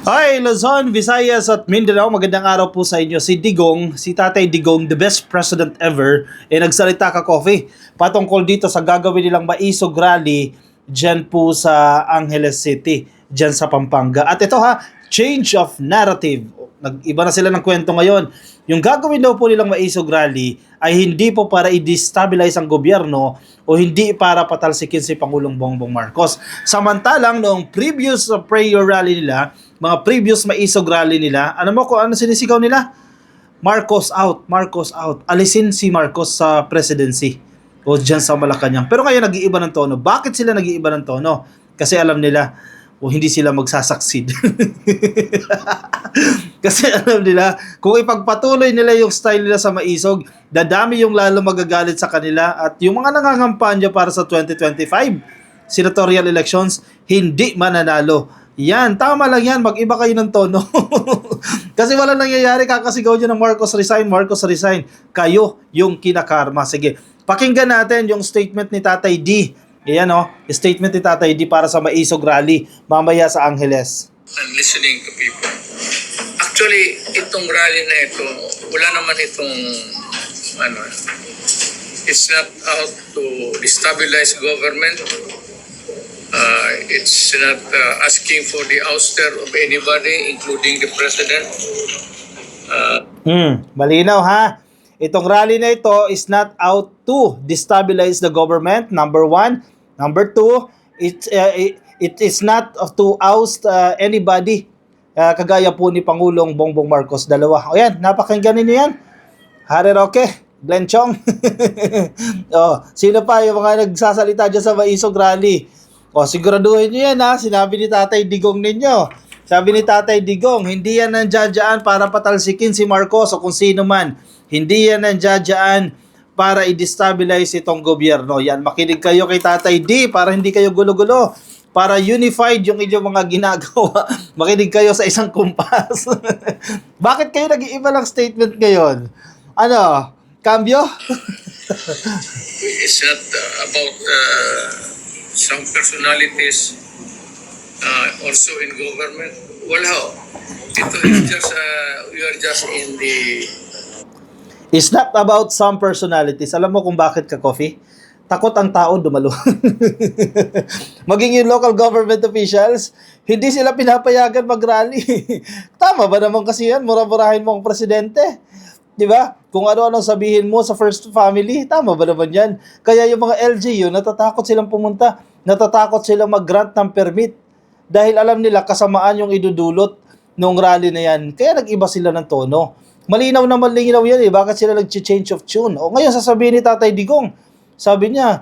Hi, Luzon, Visayas at Mindanao. Magandang araw po sa inyo. Si Digong, si Tatay Digong, the best president ever, nagsalita ka, Coffee, patungkol dito sa gagawin nilang maisog rally dyan po sa Angeles City, dyan sa Pampanga. At ito ha, change of narrative. Nag-iba na sila ng kwento ngayon. Yung gagawin daw po nilang maisog rally ay hindi po para i-destabilize ang gobyerno o hindi para patalsikin si Pangulong Bongbong Marcos. Samantalang noong previous prayer rally nila, mga previous maisog rally nila, ano mo kung ano sinisigaw nila? Marcos out, Marcos out. Alisin si Marcos sa presidency o dyan sa Malacanang. Pero ngayon nag-iiba ng tono. Bakit sila nag-iiba ng tono? Kasi alam nila o hindi sila magsasucceed. Kasi alam nila, kung ipagpatuloy nila yung style nila sa maisog, dadami yung lalo magagalit sa kanila at yung mga nangangampanya para sa 2025 senatorial elections, hindi mananalo. Yan, tama lang yan, mag-iba kayo ng tono. Kasi wala nangyayari, kakasigaw nyo ng Marcos resign, Marcos resign. Kayo yung kinakarma. Sige, pakinggan natin yung statement ni Tatay D. Ayan o, statement ni Tatay D para sa maisog rally mamaya sa Angeles. And listening to people. Actually, itong rally na ito, wala naman itong, it's not out to destabilize government. It's not asking for the ouster of anybody, including the president. Malinaw ha. Itong rally na ito is not out to destabilize the government, number one. Number two, it is not to oust anybody. Kagaya po ni Pangulong Bongbong Marcos, dalawa. O yan, napakinggan ninyo yan. Harry Roque, Glenn Chong. Sino pa yung mga nagsasalita dyan sa maisog rally? Siguraduhin nyo yan ha. Sinabi ni Tatay Digong ninyo. Sabi ni Tatay Digong, hindi yan nandiyadyaan para patalsikin si Marcos o kung sino man. Hindi yan nandiyadyaan para i-destabilize itong gobyerno. Yan, makinig kayo kay Tatay D para hindi kayo gulo-gulo. Para unified yung inyong mga ginagawa. Makinig kayo sa isang kumpas. Bakit kayo nag-iiba lang statement ngayon? Ano? Cambio? It's not about some personalities also in government. Wala ho. Ito is just, we are just in the... It's not about some personalities. Alam mo kung bakit ka, Coffee? Takot ang tao dumalo. Maging yung local government officials, hindi sila pinapayagan mag-rally. Tama ba naman kasi yan? Mura-murahin mo ang presidente. Di ba? Kung ano-ano sabihin mo sa first family, tama ba naman yan? Kaya yung mga LGU, natatakot silang pumunta. Natatakot silang mag-grant ng permit. Dahil alam nila kasamaan yung idudulot nung rally na yan. Kaya nag-iba sila ng tono. Malinaw na malinaw yan eh. Bakit sila nag-change of tune? O ngayon sasabihin ni Tatay Digong, sabi niya,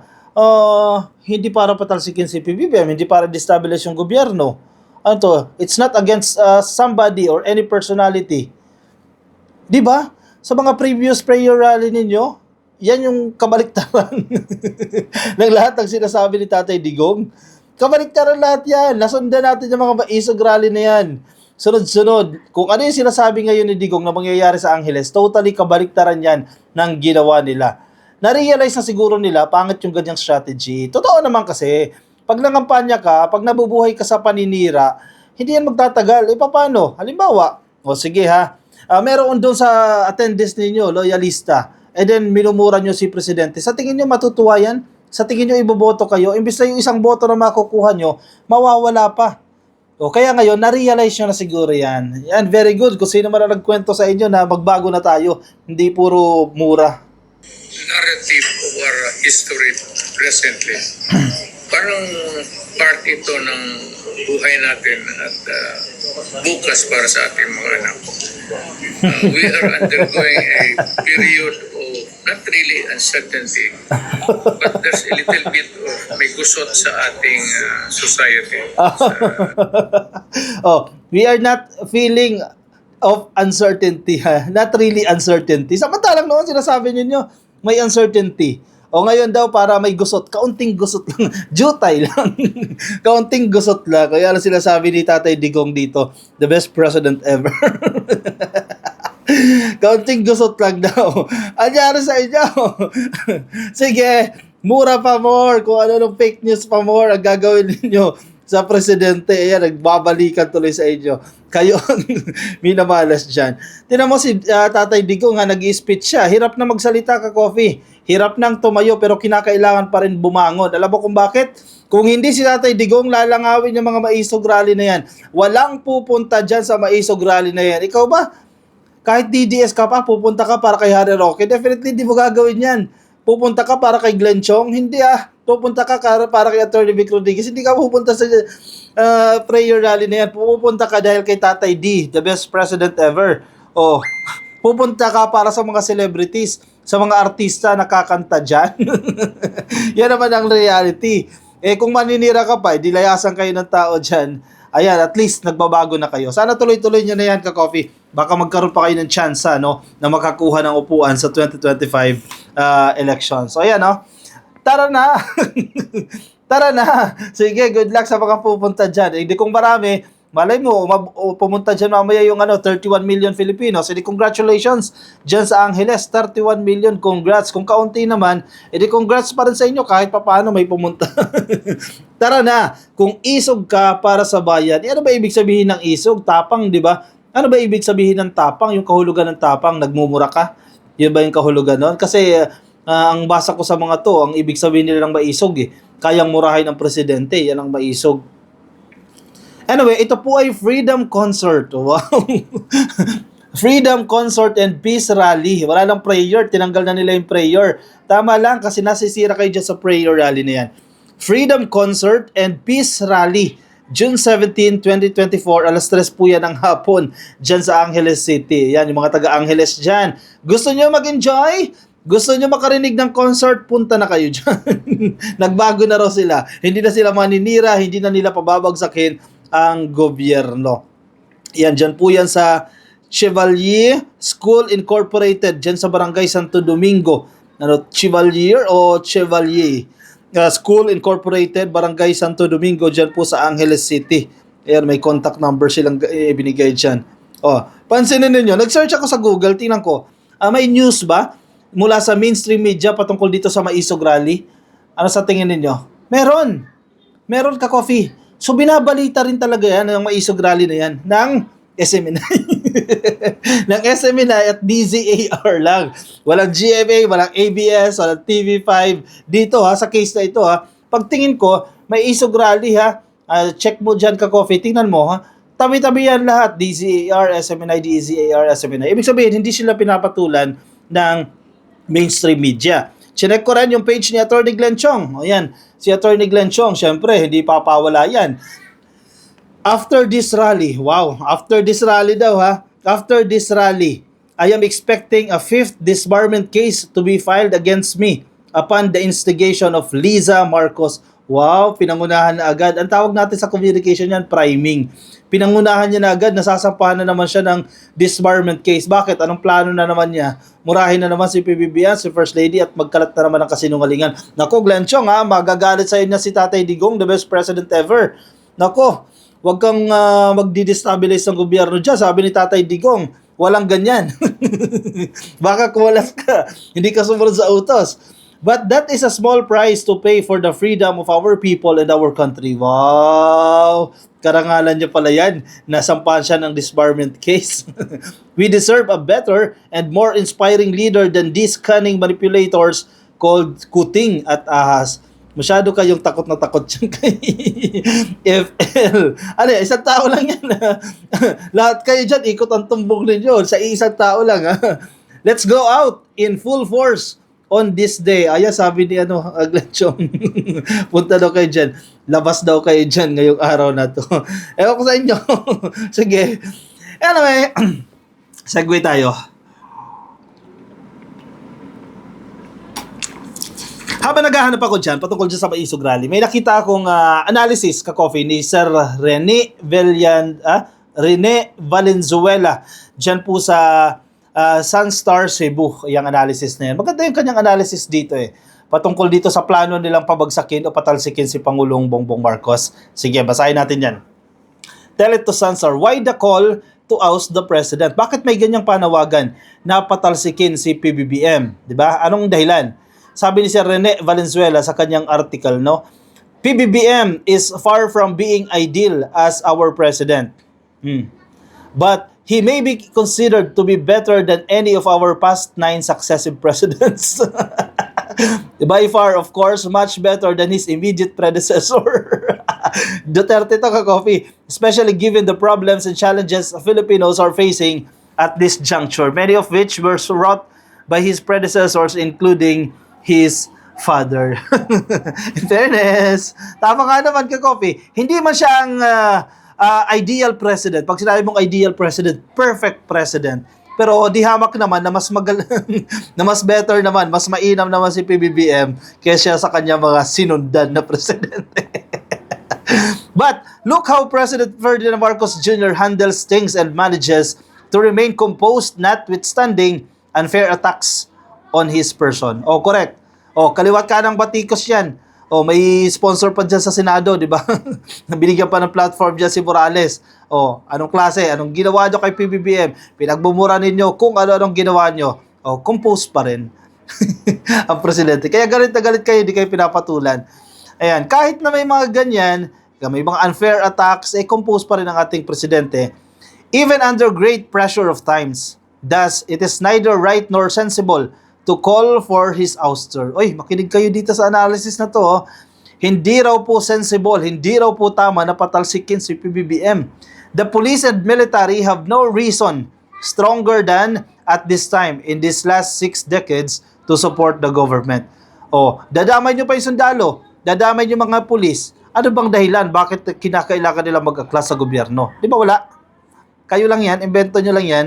hindi para patalsikin si PBBM, hindi para destabilize yung gobyerno. Ano to? It's not against somebody or any personality. Di ba? Sa mga previous prayer rally ninyo, yan yung kabaliktaran ng lahat ng sinasabi ni Tatay Digong. Kabaliktaran lahat yan. Nasundan natin yung mga maisog rally na yan. Sunod-sunod. Kung ano yung sinasabi ngayon ni Digong na mangyayari sa Angeles, totally kabaliktaran yan ng ginawa nila. Na-realize na siguro nila, pangit yung ganyang strategy. Totoo naman kasi, pag nangampanya ka, pag nabubuhay ka sa paninira, hindi yan magtatagal. Paano? Halimbawa, sige ha, meron doon sa attendance ninyo, loyalista, and then minumura nyo si Presidente. Sa tingin nyo matutuwa yan? Sa tingin nyo iboboto kayo? Imbis na yung isang boto na makukuha nyo, mawawala pa. Kaya ngayon, na-realize nyo na siguro yan. Yan, very good. Kung sino man ang nagkwento sa inyo na magbago na tayo, hindi puro mura. Narrative of our history presently. Parang part ito ng buhay natin at bukas para sa ating mga anak. We are undergoing a period of not really uncertainty, but there's a little bit of may gusot sa ating society. We are not feeling of uncertainty, ha? Not really uncertainty. Samantalang noon sinasabi niyo may uncertainty. Ngayon daw para may gusot, kaunting gusot lang, jutay lang. Kaunting gusot lang. Kaya lang sinasabi ni Tatay Digong dito, the best president ever. Kaunting gusot lang daw. Anyari sa inyo? Sige, mura pa more. Kung ano nung fake news pa more ang gagawin ninyo. sa presidente. Ayan, nagbabalikan tuloy sa inyo. Kayo ang minamalas dyan. Tinan mo si Tatay Digong nga, nag-i-speech siya. Hirap na magsalita ka, Coffee. Hirap nang tumayo pero kinakailangan pa rin bumangon. Alam mo kung bakit? Kung hindi si Tatay Digong, lalangawin yung mga maisog rally na yan. Walang pupunta dyan sa maisog rally na yan. Ikaw ba? Kahit DDS ka pa, pupunta ka para kay Harry Roque. Definitely, di mo gagawin yan. Pupunta ka para kay Glenn Chong? Hindi Pupunta ka para kay Atty. Vic Rodriguez. Hindi ka pupunta sa prayer rally na yan. Pupunta ka dahil kay Tatay D, the best president ever. Oh, pupunta ka para sa mga celebrities, sa mga artista na kakanta dyan. Yan naman ang reality. Kung maninira ka pa, dilayasan kayo ng tao dyan. Ayan, at least nagbabago na kayo. Sana tuloy-tuloy nyo na yan, ka-coffee. Baka magkaroon pa kayo ng chance no, na makakuha ng upuan sa 2025 elections. So, ayan, no? Tara na! Tara na! Sige, good luck sa mga pupunta dyan. Hindi kung marami, malay mo, pumunta dyan mamaya yung 31 million Filipinos. Edi congratulations dyan sa Angeles, 31 million, congrats. Kung kaunti naman, edi congrats pa rin sa inyo kahit papaano may pumunta. Tara na, kung isog ka para sa bayan, ano ba ibig sabihin ng isog? Tapang, di ba? Ano ba ibig sabihin ng tapang? Yung kahulugan ng tapang, nagmumura ka? Yun ba yung kahulugan nun? Kasi ang basa ko sa mga to, ang ibig sabihin nila ng maisog kayang murahin ng presidente, yan ang maisog. Anyway, ito po ay Freedom Concert. Wow. Freedom Concert and Peace Rally. Wala lang prayer. Tinanggal na nila yung prayer. Tama lang kasi nasisira kayo dyan sa prayer rally na yan. Freedom Concert and Peace Rally. June 17, 2024. Alas 3 po yan ng hapon dyan sa Angeles City. Yan, yung mga taga-Angeles dyan. Gusto nyo mag-enjoy? Gusto nyo makarinig ng concert? Punta na kayo dyan. Nagbago na raw sila. Hindi na sila maninira. Hindi na nila pababagsakin ang gobyerno. Yan, dyan po yan sa Chevalier School Incorporated, dyan sa Barangay Santo Domingo. Chevalier o Chevalier? School Incorporated, Barangay Santo Domingo, dyan po sa Angeles City. Ayan, may contact number silang binigay dyan. Pansinin ninyo, nag-search ako sa Google, tingnan ko, may news ba mula sa mainstream media patungkol dito sa Maisog Rally? Ano sa tingin ninyo? Meron ka, Coffee. So, binabalita rin talaga yan, ng Maisog Rally na yan, ng SMNI. ng SMNI at DZAR lang. Walang GMA, walang ABS, walang TV5. Dito sa case na ito pagtingin ko, may Isog Rally check mo dyan ka-coffee, tingnan mo tabi-tabi yan lahat, DZAR, SMNI, DZAR, SMNI. Ibig sabihin, hindi sila pinapatulan ng mainstream media. Chinek ko rin yung page ni Atty. Glenn Chong. Ayan, si Atty. Glenn Chong, syempre, hindi papawala yan. After this rally, after this rally daw after this rally, I am expecting a 5th disbarment case to be filed against me upon the instigation of Liza Marcos. Wow, pinangunahan na agad. Ang tawag natin sa communication yan, priming. Pinangunahan niya na agad, nasasampahan na naman siya ng disbarment case. Bakit? Anong plano na naman niya? Murahin na naman si PBBM, si First Lady, at magkalat na naman ng kasinungalingan. Nako, Glenn Chong magagalit sa inyo si Tatay Digong, the best president ever. Nako, wag kang magdi-destabilize ng gobyerno dyan. Sabi ni Tatay Digong, walang ganyan. Baka kuwalas ka, hindi ka sumunod sa utos. But that is a small price to pay for the freedom of our people and our country. Wow! Karangalan niya pala yan. Nasampahan siya ng disbarment case. We deserve a better and more inspiring leader than these cunning manipulators called Kuting at Ahas. Masyado kayong takot na takot dyan kay FL. Isang tao lang yan. Lahat kayo dyan, ikot ang tumbong ninyo. Sa isang tao lang. Let's go out in full force on this day. Sabi ni Glenn Chong. Punta daw kayo dyan. Labas daw kayo dyan ngayong araw na to. Ewan ko sa inyo. Sige. Anyway, segue tayo. Habang naghahanap ako dyan, patungkol dyan sa Maisog Rally, may nakita akong analysis ka-coffee ni Sir Rene Valenzuela dyan po sa Sunstar Cebu, yung analysis na yan. Maganda yung kanyang analysis dito patungkol dito sa plano nilang pabagsakin o patalsikin si Pangulong Bongbong Marcos. Sige, basahin natin yan. Tell it to Sunstar, why the call to oust the president? Bakit may ganyang panawagan na patalsikin si PBBM? Diba? Anong dahilan? Sabi ni Sir Rene Valenzuela sa kanyang article, PBBM is far from being ideal as our president. But he may be considered to be better than any of our past 9 successive presidents. By far, of course, much better than his immediate predecessor. Duterte to ka-coffee, especially given the problems and challenges Filipinos are facing at this juncture, many of which were wrought by his predecessors, including his father. In fairness, tama nga naman ka-coffee. Hindi man siya ang ideal president. Pag sinabi mong ideal president, perfect president. Pero di hamak naman na mas na mas better naman, mas mainam naman si PBBM kaysa sa kanya mga sinundan na presidente. But look how President Ferdinand Marcos Jr. handles things and manages to remain composed notwithstanding unfair attacks on his person. Oh, correct. Oh, kaliwat ka ng batikos yan. Oh, may sponsor pa dyan sa Senado, di ba? Binigyan pa ng platform dyan si Morales. Oh, anong klase? Anong ginawa nyo kay PBBM? Pinagbumura ninyo kung ano-anong ginawa nyo. Oh, compose pa rin ang presidente. Kaya galit na galit kayo, di kayo pinapatulan. Ayan, kahit na may mga ganyan, may mga unfair attacks, compose pa rin ang ating presidente. Even under great pressure of times. Thus, it is neither right nor sensible to call for his ouster. Oy, makinig kayo dito sa analysis na to. Oh. Hindi raw po sensible, hindi raw po tama na patalsikin si PBBM. The police and military have no reason stronger than at this time in these last 6 decades to support the government. Oh, dadamay nyo pa yung sundalo, dadamay nyo mga pulis. Ano bang dahilan? Bakit kinakailangan nila mag-aklas sa gobyerno? Di ba wala? Kayo lang yan, invento nyo lang yan.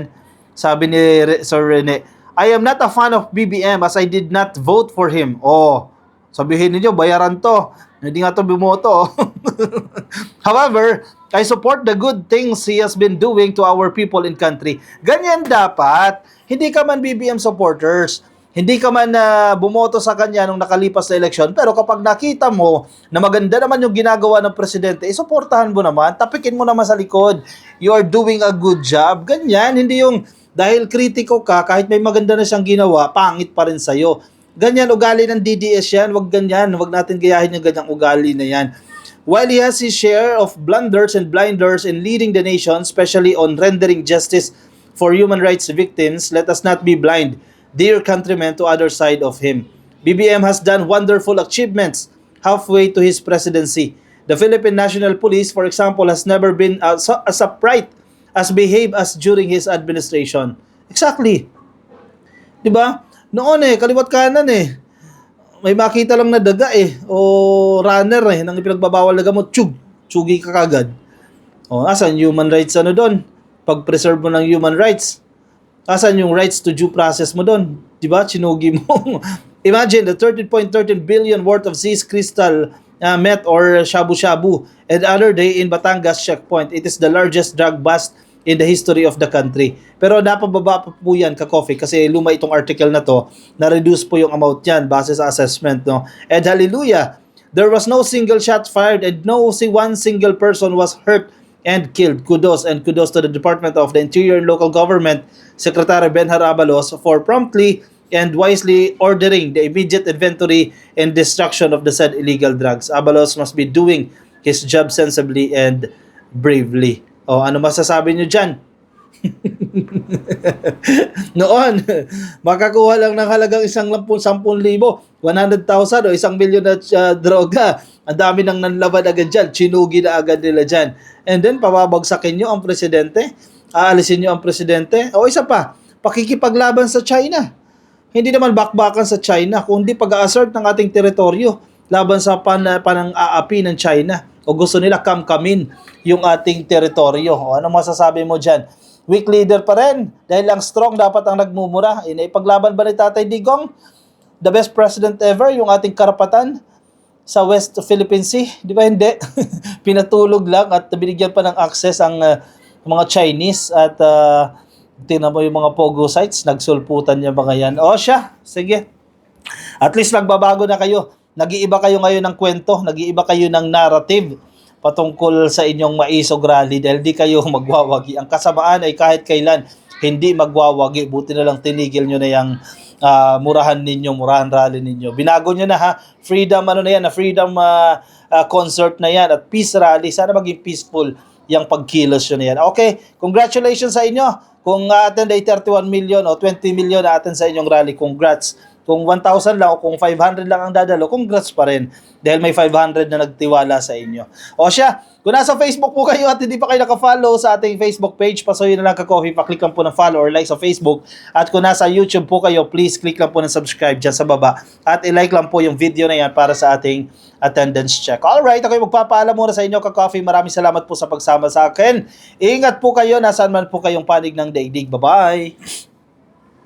Sabi ni Sir Rene, I am not a fan of BBM as I did not vote for him. Oh, sabihin niyo bayaran to. Hindi nga to bumoto. However, I support the good things he has been doing to our people in country. Ganyan dapat. Hindi ka man BBM supporters. Hindi ka man bumoto sa kanya nung nakalipas na eleksyon. Pero kapag nakita mo na maganda naman yung ginagawa ng presidente, isuportahan mo naman. Tapikin mo naman sa likod. You are doing a good job. Ganyan. Hindi yung dahil kritiko ka, kahit may maganda na siyang ginawa, pangit pa rin sa'yo. Ganyan, ugali ng DDS yan. Wag ganyan. Wag natin gayahin yung ganyang ugali na yan. While he has his share of blunders and blinders in leading the nation, especially on rendering justice for human rights victims, let us not be blind, dear countrymen, to other side of him. BBM has done wonderful achievements halfway to his presidency. The Philippine National Police, for example, has never been as upright as behave as during his administration. Exactly. 'Di ba? Noon kaliwat kanan may makita lang na daga o runner nang ipinagbabawal na gamot, tsugi ka kagad. O asan human rights doon? Pag-preserve mo ng human rights. Asan yung rights to due process mo doon? 'Di ba? Sinugi mo. Imagine the 13.13 billion worth of seized crystal meth or shabu-shabu and other day in Batangas checkpoint. It is the largest drug bust in the history of the country. Pero napababa pa po yan ka-coffee kasi luma itong article na to, na-reduce po yung amount yan base sa assessment. No? And hallelujah, there was no single shot fired and no one single person was hurt and killed. Kudos and kudos to the Department of the Interior and Local Government Secretary Benhar Abalos for promptly and wisely ordering the immediate inventory and destruction of the said illegal drugs. Abalos must be doing his job sensibly and bravely. O, ano masasabi nyo dyan? Noon, makakuha lang ng halagang 10,000, 100,000 o 1 milyon na droga. Ang dami nang nanlaban agad dyan. Chinugi na agad nila dyan. And then, pababagsakin nyo ang presidente. Aalisin nyo ang presidente. O isa pa, pakikipaglaban sa China. Hindi naman bakbakan sa China, kundi pag-assert ng ating teritoryo laban sa panang-aapi ng China. O gusto nila kamkamin yung ating teritoryo. O ano masasabi mo dyan? Weak leader pa rin. Dahil ang strong dapat ang nagmumura. Ipaglaban ba ni Tatay Digong? The best president ever, yung ating karapatan sa West Philippine Sea? Di ba hindi? Pinatulog lang at binigyan pa ng access ang mga Chinese at tingnan mo yung mga pogo sites, nagsulputan yung mga yan. O siya, sige. At least nagbabago na kayo. Nag-iiba kayo ngayon ng kwento, nag-iiba kayo ng narrative patungkol sa inyong maisog rally dahil di kayo magwawagi. Ang kasamaan ay kahit kailan hindi magwawagi. Buti na lang tinigil nyo na yung murahan rally ninyo. Binago nyo na ha, freedom freedom concert na yan at peace rally. Sana maging peaceful yung pagkilos yun na yan. Okay, congratulations sa inyo. Kung attend ay 31 million o 20 million na attend sa inyong rally, congrats. Kung 1,000 lang o kung 500 lang ang dadalo, congrats pa rin. Dahil may 500 na nagtiwala sa inyo. O siya, kung nasa Facebook po kayo at hindi pa kayo naka-follow sa ating Facebook page, pasuyin na lang ka-coffee, paklik lang po ng follow or like sa Facebook. At kung nasa YouTube po kayo, please click lang po ng subscribe dyan sa baba. At i-like lang po yung video na yan para sa ating attendance check. Alright, ako magpapaalam muna sa inyo ka-coffee. Maraming salamat po sa pagsama sa akin. Ingat po kayo, nasaan man po kayong panig ng daigdig. Bye-bye!